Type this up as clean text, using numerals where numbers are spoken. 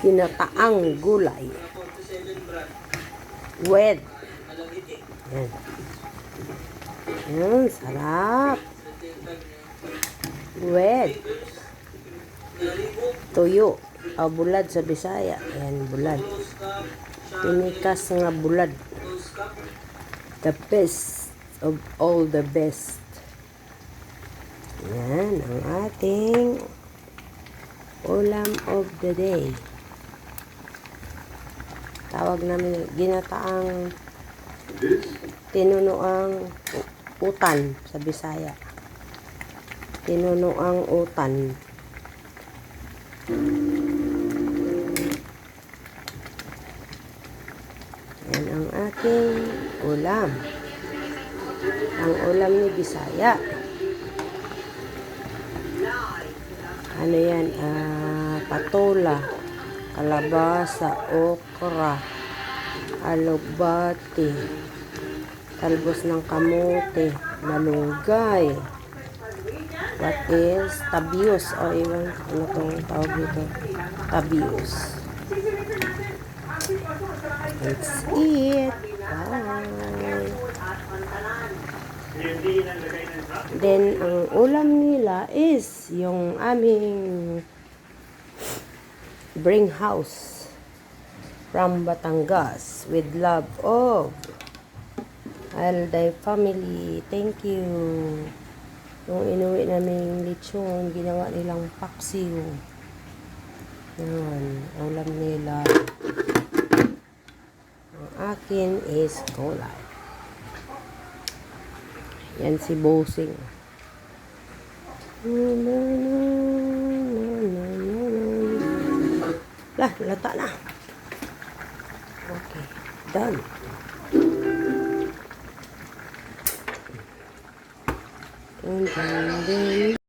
Ginataang gulay. Wed. Yan. Yan, sarap. Wed. Tuyo. O, bulad sa Bisaya. Yan, bulad. Pinikas nga bulad. The best of all the best. Yan, ang ating ulam of the day. Tawag namin ginataang tinunoang utan sa Bisaya. Tinunoang utan. Yan ang aking ulam. Ang ulam ni Bisaya. Ano yan? Patola, kalabasa, okra, alugbati, talbos ng kamote, malunggay. What is tabios? O iwan, ano itong tawag dito? Tabios. That's it. Bye. Then, ang ulam nila is yung aming bring house from Batangas with love of Alday family. Thank you. Yung inuwi namin lechon, ginawa nilang paksiw. Yan, ulam nila. Ang akin is gulay. Yan si Bosing. Lah, lata na. Okay, done. And then